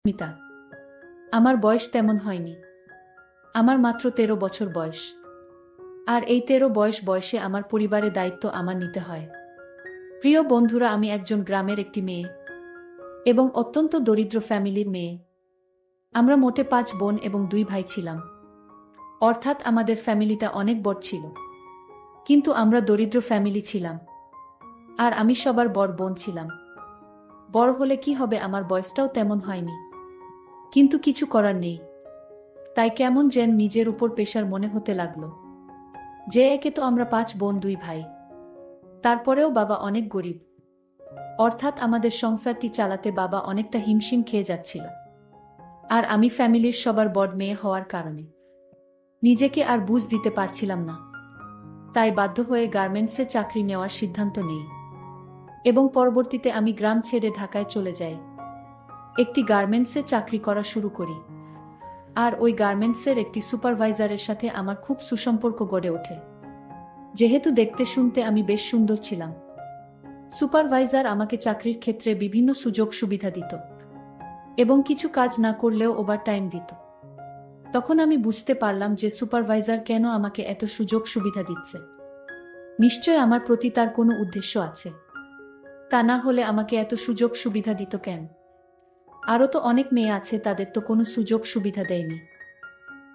মিতা। আমার বয়স তেমন হয়নি। আমার মাত্র ১৩ বছর বয়স। আর এই ১৩ বয়সে আমার পরিবারের দায়িত্ব আমার নিতে হয়। প্রিয় বন্ধুরা, আমি একজন গ্রামের একটি মেয়ে এবং অত্যন্ত দরিদ্র ফ্যামিলির মেয়ে। আমরা মোটে ৫ বোন এবং ২ ভাই ছিলাম। অর্থাৎ আমাদের ফ্যামিলিটা অনেক বড় ছিল। কিন্তু আমরা দরিদ্র ফ্যামিলি ছিলাম। আর আমি সবার বড় বোন ছিলাম। বড় হলে কি হবে, আমার বয়সটাও তেমন হয়নি। কিন্তু কিছু করার নেই। তাই কেমন যেন নিজের উপর প্রেশার মনে হতে লাগলো। যে একে তো আমরা ৫ বোন ২ ভাই। তারপরেও বাবা অনেক গরিব। অর্থাৎ আমাদের সংসারটি চালাতে বাবা অনেকটা হিমশিম খেয়ে যাচ্ছিল। আর আমি ফ্যামিলির সবার বড় মেয়ে হওয়ার কারণে নিজেকে আর বুঝ দিতে পারছিলাম না। তাই বাধ্য হয়ে গার্মেন্টসে চাকরি নেওয়ার সিদ্ধান্ত নেই এবং পরবর্তীতে আমি গ্রাম ছেড়ে ঢাকায় চলে যাই। একটি গার্মেন্টসে চাকরি করা শুরু করি। আর ওই গার্মেন্টসের একটি সুপারভাইজারের সাথে আমার খুব সুসম্পর্ক গড়ে ওঠে। যেহেতু দেখতে শুনতে আমি বেশ সুন্দর ছিলাম, সুপারভাইজার আমাকে চাকরির ক্ষেত্রে বিভিন্ন সুযোগ সুবিধা দিত এবং কিছু কাজ না করলেও ওভারটাইম দিত। তখন আমি বুঝতে পারলাম যে সুপারভাইজার কেন আমাকে এত সুযোগ সুবিধা দিচ্ছে। নিশ্চয় আমার প্রতি তার কোনো উদ্দেশ্য আছে। তা না হলে আমাকে এত সুযোগ সুবিধা দিত কেন? আরও তো অনেক মেয়ে আছে, তাদের তো কোনো সুযোগ সুবিধা দেয়নি।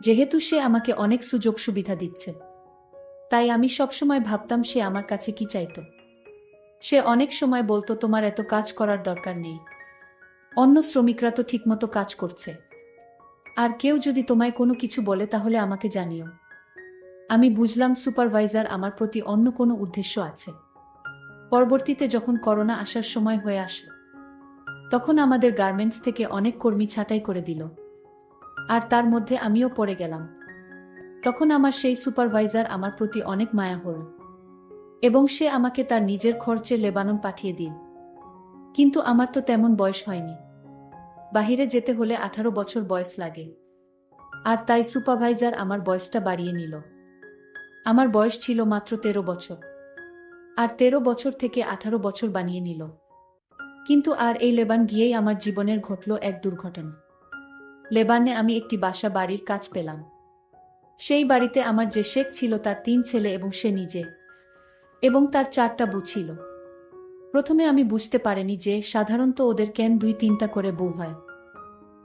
যেহেতু সে আমাকে অনেক সুযোগ সুবিধা দিচ্ছে, তাই আমি সবসময় ভাবতাম সে আমার কাছে কি চাইতো। সে অনেক সময় বলতো, তোমার এত কাজ করার দরকার নেই, অন্য শ্রমিকরা তো ঠিকমতো কাজ করছে। আর কেউ যদি তোমায় কোনো কিছু বলে তাহলে আমাকে জানিও। আমি বুঝলাম সুপারভাইজার আমার প্রতি অন্য কোনো উদ্দেশ্য আছে। পরবর্তীতে যখন করোনা আসার সময় হয়ে আসলো, তখন আমাদের গার্মেন্টস থেকে অনেক কর্মী ছাঁটাই করে দিল। আর তার মধ্যে আমিও পড়ে গেলাম। তখন আমার সেই সুপারভাইজার আমার প্রতি অনেক মায়া হল এবং সে আমাকে তার নিজের খরচে লেবানন পাঠিয়ে দিল। কিন্তু আমার তো তেমন বয়স হয়নি। বাহিরে যেতে হলে ১৮ বছর বয়স লাগে। আর তাই সুপারভাইজার আমার বয়সটা বাড়িয়ে নিল। আমার বয়স ছিল মাত্র ১৩ বছর। আর ১৩ বছর থেকে ১৮ বছর বানিয়ে নিল। কিন্তু আর এই লেবান গিয়েই আমার জীবনের ঘটল এক দুর্ঘটনা। লেবানে আমি একটি বাসা বাড়ির কাজ পেলাম। সেই বাড়িতে আমার যে শেখ ছিল তার ৩ ছেলে এবং সে নিজে, এবং তার ৪টা বউ ছিল। প্রথমে আমি বুঝতে পারিনি যে সাধারণত ওদের কেন ২-৩টা করে বউ হয়।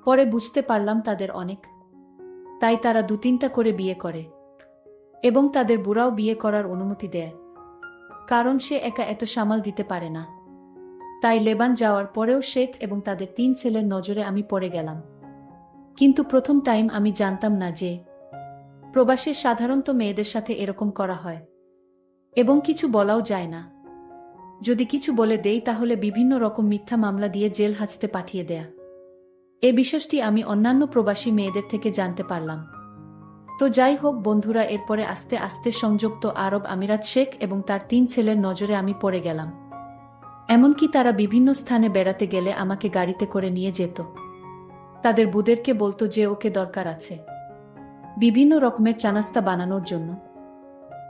পরে বুঝতে পারলাম তাদের অনেক। তাই তারা ২-৩টা করে বিয়ে করে এবং তাদের বুড়াও বিয়ে করার অনুমতি দেয়, কারণ সে একা এত সামাল দিতে পারে না। তাই লেবান যাওয়ার পরেও শেখ এবং তাদের ৩ ছেলের নজরে আমি পড়ে গেলাম। কিন্তু প্রথম টাইম আমি জানতাম না যে প্রবাসে সাধারণত মেয়েদের সাথে এরকম করা হয় এবং কিছু বলাও যায় না। যদি কিছু বলে দেই তাহলে বিভিন্ন রকম মিথ্যা মামলা দিয়ে জেল হাজতে পাঠিয়ে দেয়া। এ বিষয়টি আমি অন্যান্য প্রবাসী মেয়েদের থেকে জানতে পারলাম। তো যাই হোক বন্ধুরা, এরপরে আস্তে আস্তে সংযুক্ত আরব আমিরাত শেখ এবং তার ৩ ছেলের নজরে আমি পড়ে গেলাম। এমনকি তারা বিভিন্ন স্থানে বেড়াতে গেলে আমাকে গাড়িতে করে নিয়ে যেত। তাদের বুদেরকে বলতো যে ওকে দরকার আছে বিভিন্ন রকমের চানাস্তা বানানোর জন্য।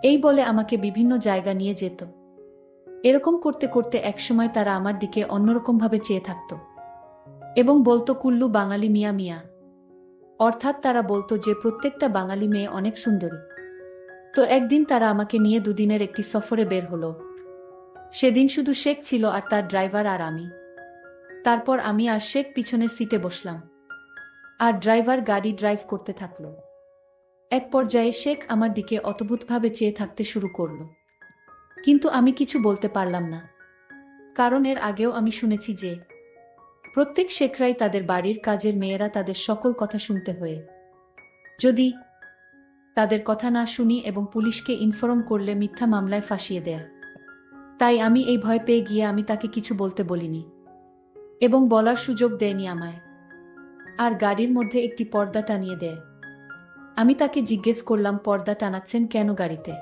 এই বলে আমাকে বিভিন্ন জায়গা নিয়ে যেত। এরকম করতে করতে একসময় তারা আমার দিকে অন্যরকমভাবে চেয়ে থাকত এবং বলতো, কুল্লু বাঙালি মিয়া মিয়া। অর্থাৎ তারা বলতো যে প্রত্যেকটা বাঙালি মেয়ে অনেক সুন্দরী। তো একদিন তারা আমাকে নিয়ে দুদিনের একটি সফরে বের হলো। সেদিন শুধু শেখ ছিল আর তার ড্রাইভার আর আমি। তারপর আমি আর শেখ পিছনের সিটে বসলাম আর ড্রাইভার গাড়ি ড্রাইভ করতে থাকলো। এক পর্যায়ে শেখ আমার দিকে অদ্ভুতভাবে চেয়ে থাকতে শুরু করলো, কিন্তু আমি কিছু বলতে পারলাম না। কারণ এর আগেও আমি শুনেছি যে প্রত্যেক শেখরাই তাদের বাড়ির কাজের মেয়েরা তাদের সকল কথা শুনতে হয়ে, যদি তাদের কথা না শুনি এবং পুলিশকে ইনফর্ম করলে মিথ্যা মামলায় ফাঁসিয়ে দেয়। তাই আমি এই ভয় পেয়ে গিয়ে আমি তাকে কিছু বলতে বলিনি এবং বলার সুযোগ দেয়নি আমায়। আর গাড়ির মধ্যে একটি পর্দা টানিয়ে দেয়। আমি তাকে জিজ্ঞেস করলাম, পর্দা টানাচ্ছেন কেন গাড়িতে?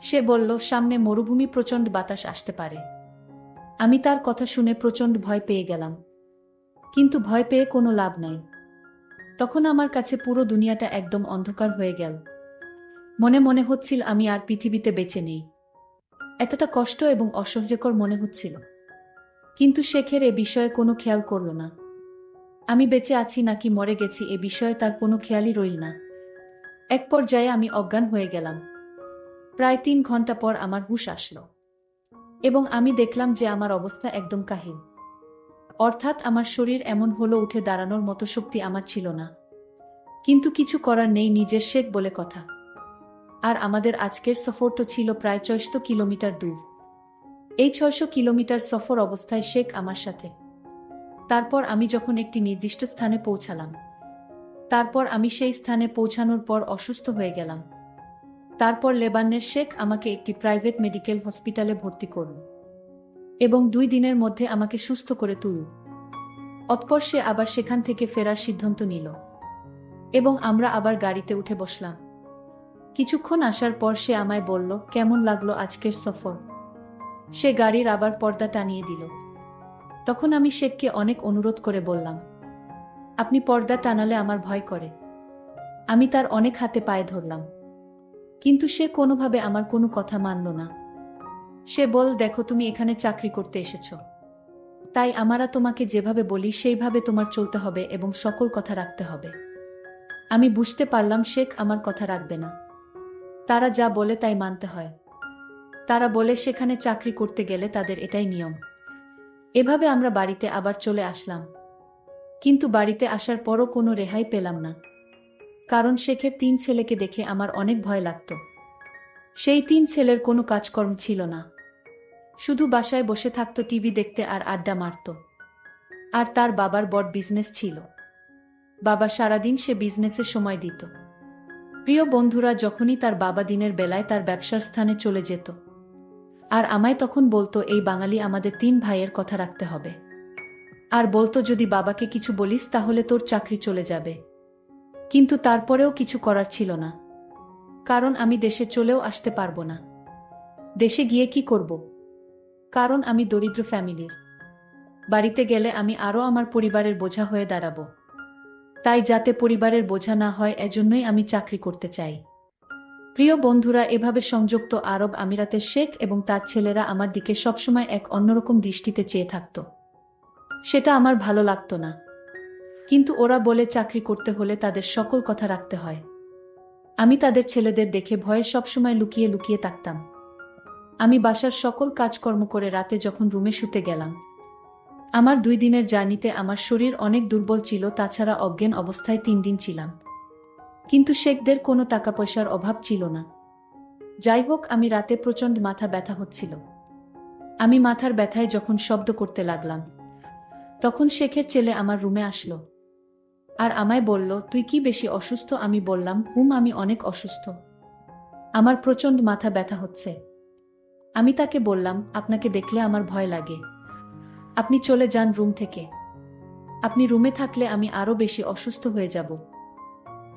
সে বলল, সামনে মরুভূমি, প্রচণ্ড বাতাস আসতে পারে। আমি তার কথা শুনে প্রচণ্ড ভয় পেয়ে গেলাম। কিন্তু ভয় পেয়ে কোনো লাভ নাই। তখন আমার কাছে পুরো দুনিয়াটা একদম অন্ধকার হয়ে গেল। মনে মনে হচ্ছিল আমি আর পৃথিবীতে বেঁচে নেই। এতটা কষ্ট এবং অসহ্যকর মনে হচ্ছিল। কিন্তু শেখের এ বিষয়ে কোনো খেয়াল করল না। আমি বেঁচে আছি নাকি মরে গেছি এ বিষয়ে তার কোনো খেয়ালই রইল না। এক পর্যায়ে আমি অজ্ঞান হয়ে গেলাম। প্রায় ৩ ঘন্টা পর আমার হুঁশ আসলো এবং আমি দেখলাম যে আমার অবস্থা একদম কাহিল। অর্থাৎ আমার শরীর এমন হলো, উঠে দাঁড়ানোর মতো শক্তি আমার ছিল না। কিন্তু কিছু করার নেই, নিজের শেখ বলে কথা। আর আমাদের আজকের সফরটা ছিল প্রায় ৬০০ কিলোমিটার দূর। এই ৬০০ কিলোমিটার সফর অবস্থায় শেখ আমার সাথে। তারপর আমি যখন একটি নির্দিষ্ট স্থানে পৌঁছালাম, তারপর আমি সেই স্থানে পৌঁছানোর পর অসুস্থ হয়ে গেলাম। তারপর লেবাননের শেখ আমাকে একটি প্রাইভেট মেডিকেল হসপিটালে ভর্তি করল এবং ২ দিনের মধ্যে আমাকে সুস্থ করে তুলল। অতঃপর সে আবার সেখান থেকে ফেরার সিদ্ধান্ত নিল এবং আমরা আবার গাড়িতে উঠে বসলাম। কিছুক্ষণ আসার পর সে আমায় বলল, কেমন লাগলো আজকের সফর? সে গাড়ির আবার পর্দা টানিয়ে দিল। তখন আমি শেখকে অনেক অনুরোধ করে বললাম, আপনি পর্দা টানালে আমার ভয় করে। আমি তার অনেক হাতে পায়ে ধরলাম, কিন্তু সে কোনোভাবে আমার কোনো কথা মানল না। সে বল, দেখো তুমি এখানে চাকরি করতে এসেছ, তাই আমরা তোমাকে যেভাবে বলি সেইভাবে তোমার চলতে হবে এবং সকল কথা রাখতে হবে। আমি বুঝতে পারলাম শেখ আমার কথা রাখবে না। তারা যা বলে তাই মানতে হয়। তারা বলে সেখানে চাকরি করতে গেলে তাদের এটাই নিয়ম। এভাবে আমরা বাড়িতে আবার চলে আসলাম। কিন্তু বাড়িতে আসার পরও কোনো রেহাই পেলাম না, কারণ শেখের ৩ ছেলেকে দেখে আমার অনেক ভয় লাগত। সেই ৩ ছেলের কোনো কাজকর্ম ছিল না, শুধু বাসায় বসে থাকত, টিভি দেখতে আর আড্ডা মারত। আর তার বাবার বড় বিজনেস ছিল, বাবা সারাদিন সে বিজনেসে সময় দিত। প্রিয় বন্ধুরা, যখনই তার বাবা দিনের বেলায় তার ব্যবসার স্থানে চলে যেত, আর আমায় তখন বলতো, এই বাঙালি আমাদের ৩ ভাইয়ের কথা রাখতে হবে। আর বলতো, যদি বাবাকে কিছু বলিস তাহলে তোর চাকরি চলে যাবে। কিন্তু তারপরেও কিছু করার ছিল না, কারণ আমি দেশে চলেও আসতে পারবো না। দেশে গিয়ে কি করব? কারণ আমি দরিদ্র ফ্যামিলির। বাড়িতে গেলে আমি আরও আমার পরিবারের বোঝা হয়ে দাঁড়াবো। তাই যাতে পরিবারের বোঝা না হয়, এজন্যই আমি চাকরি করতে চাই। প্রিয় বন্ধুরা, এভাবে সংযুক্ত আরব আমিরাতের শেখ এবং তার ছেলেরা আমার দিকে সবসময় এক অন্যরকম দৃষ্টিতে চেয়ে থাকত। সেটা আমার ভালো লাগতো না, কিন্তু ওরা বলে চাকরি করতে হলে তাদের সকল কথা রাখতে হয়। আমি তাদের ছেলেদের দেখে ভয়ে সবসময় লুকিয়ে লুকিয়ে থাকতাম। আমি বাসার সকল কাজকর্ম করে রাতে যখন রুমে শুতে গেলাম, আমার ২ দিনের জার্নিতে আমার শরীর অনেক দুর্বল ছিল, তাছাড়া অজ্ঞান অবস্থায় ৩ দিন ছিলাম। কিন্তু শেখদের কোনো টাকা পয়সার অভাব ছিল না। যাই হোক, আমি রাতে প্রচণ্ড মাথা ব্যথা হচ্ছিল। আমি মাথার ব্যথায় যখন শব্দ করতে লাগলাম, তখন শেখের ছেলে আমার রুমে আসলো আর আমায় বলল, তুই কি বেশি অসুস্থ? আমি বললাম, আমি অনেক অসুস্থ, আমার প্রচণ্ড মাথা ব্যথা হচ্ছে। আমি তাকে বললাম, আপনাকে দেখলে আমার ভয় লাগে, আপনি চলে যান রুম থেকে। আপনি রুমে থাকলে আমি আরও বেশি অসুস্থ হয়ে যাব।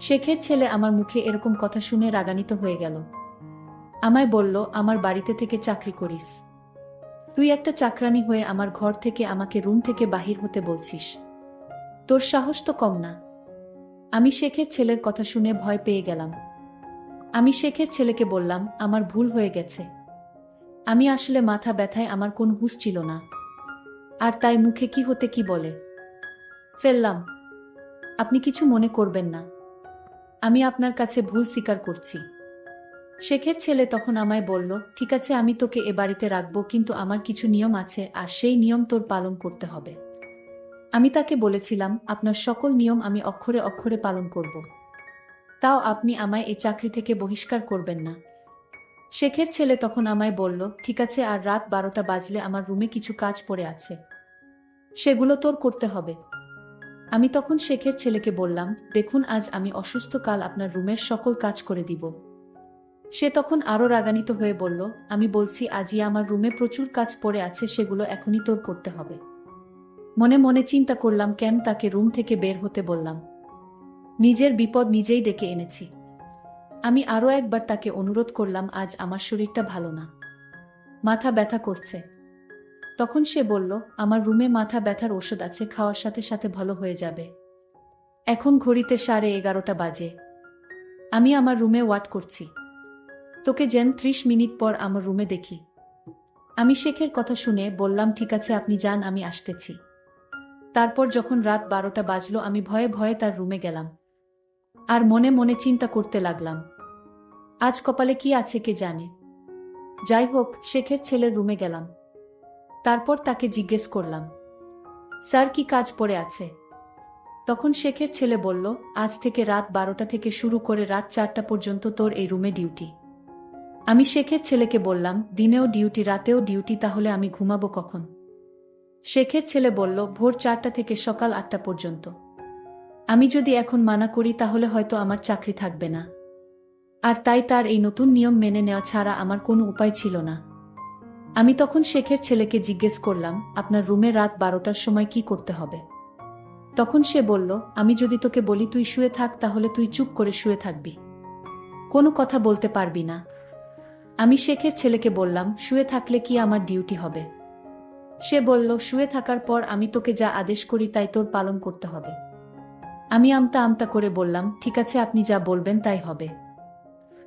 শেখের ছেলে আমার মুখে এরকম কথা শুনে রাগান্বিত হয়ে গেল। আমায় বলল, আমার বাড়িতে থেকে চাকরি করিস, তুই একটা চাকরানি হয়ে আমার ঘর থেকে আমাকে রুম থেকে বাহির হতে বলছিস? তোর সাহস তো কম না। আমি শেখের ছেলের কথা শুনে ভয় পেয়ে গেলাম। আমি শেখের ছেলেকে বললাম, আমার ভুল হয়ে গেছে, আমি আসলে মাথা ব্যথায় আমার কোনো হুঁশ ছিল না, আর তাই মুখে কি হতে কি বলে ফেললাম। আপনি কিছু মনে করবেন না, আমি আপনার কাছে ভুল স্বীকার করছি। শেখের ছেলে তখন আমায় বলল, ঠিক আছে, আমি তোকে এ বাড়িতে রাখবো, কিন্তু আমার কিছু নিয়ম আছে আর সেই নিয়ম তোর পালন করতে হবে। আমি তাকে বলেছিলাম, আপনার সকল নিয়ম আমি অক্ষরে অক্ষরে পালন করব, তাও আপনি আমায় এই চাকরি থেকে বহিষ্কার করবেন না। শেখের ছেলে তখন আমায় বলল, ঠিক আছে, আর রাত ১২টা বাজলে আমার রুমে কিছু কাজ পড়ে আছে, সেগুলো তোর করতে হবে। আমি তখন শেখের ছেলেকে বললাম, দেখুন, আজ আমি অসুস্থ, কাল আপনার রুমের সকল কাজ করে দিব। সে তখন আরও রাগান্বিত হয়ে বলল, আমি বলছি, আজই আমার রুমে প্রচুর কাজ পড়ে আছে, সেগুলো এখনই তোর করতে হবে। মনে মনে চিন্তা করলাম, কেন তাকে রুম থেকে বের হতে বললাম? নিজের বিপদ নিজেই ডেকে এনেছি। আমি আরও একবার তাকে অনুরোধ করলাম, আজ আমার শরীরটা ভালো না, মাথা ব্যথা করছে। তখন সে বলল, আমার রুমে মাথা ব্যথার ওষুধ আছে, খাওয়ার সাথে সাথে ভালো হয়ে যাবে। এখন ঘড়িতে 11:30 বাজে। আমি আমার রুমে ওয়াট করছি, তোকে যেন 30 মিনিট পর আমার রুমে দেখি। আমি শেখের কথা শুনে বললাম, ঠিক আছে, আপনি যান, আমি আসতেছি। তারপর যখন রাত 12টা বাজলো আমি ভয়ে ভয়ে তার রুমে গেলাম। আর মনে মনে চিন্তা করতে লাগলাম, আজ কপালে কি আছে কে জানে। যাই হোক, শেখের ছেলের রুমে গেলাম। তারপর তাকে জিজ্ঞেস করলাম, স্যার কি কাজ পড়ে আছে? তখন শেখের ছেলে বলল, আজ থেকে রাত 12টা থেকে শুরু করে রাত 4টা পর্যন্ত তোর এই রুমে ডিউটি। আমি শেখের ছেলেকে বললাম, দিনেও ডিউটি রাতেও ডিউটি, তাহলে আমি ঘুমাবো কখন? শেখের ছেলে বলল, ভোর 4টা থেকে সকাল 8টা পর্যন্ত। আমি যদি এখন মানা করি তাহলে হয়তো আমার চাকরি থাকবে না। আর তাই তার এই নতুন নিয়ম মেনে নেওয়া ছাড়া আমার কোনো উপায় ছিল না। আমি তখন শেখের ছেলেকে জিজ্ঞেস করলাম, আপনার রুমে রাত 12টার সময় কি করতে হবে? তখন সে বলল, আমি যদি তোকে বলি তুই শুয়ে থাক তাহলে তুই চুপ করে শুয়ে থাকবি, কোনো কথা বলতে পারবি না। আমি শেখের ছেলেকে বললাম, শুয়ে থাকলে কি আমার ডিউটি হবে? সে বলল, শুয়ে থাকার পর আমি তোকে যা আদেশ করি তাই তোর পালন করতে হবে। আমি আমতা আমতা করে বললাম, ঠিক আছে, আপনি যা বলবেন তাই হবে।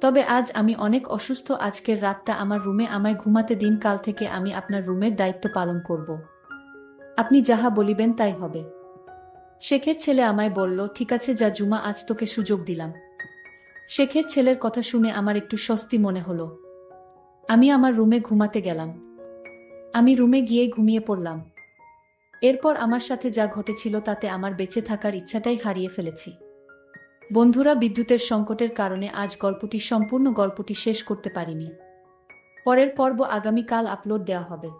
তবে আজ আমি অনেক অসুস্থ, আজকের রাতটা আমার রুমে আমায় ঘুমাতে দিন, কাল থেকে আমি আপনার রুমের দায়িত্ব পালন করব। আপনি যাহা বলিবেন তাই হবে। শেখের ছেলে আমায় বলল, ঠিক আছে যা জুমা, আজ তোকে সুযোগ দিলাম। শেখের ছেলের কথা শুনে আমার একটু স্বস্তি মনে হলো। আমি আমার রুমে ঘুমাতে গেলাম। আমি রুমে গিয়ে ঘুমিয়ে পড়লাম। এরপর আমার সাথে যা ঘটেছিল তাতে আমার বেঁচে থাকার ইচ্ছাটাই হারিয়ে ফেলেছি। বন্ধুরা, বিদ্যুতের সংকটের কারণে আজ সম্পূর্ণ গল্পটি শেষ করতে পারিনি। পরের পর্ব আগামীকাল আপলোড দেওয়া হবে।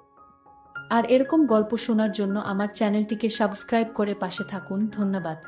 আর এরকম গল্প শোনার জন্য আমার চ্যানেলটিকে সাবস্ক্রাইব করে পাশে থাকুন। ধন্যবাদ।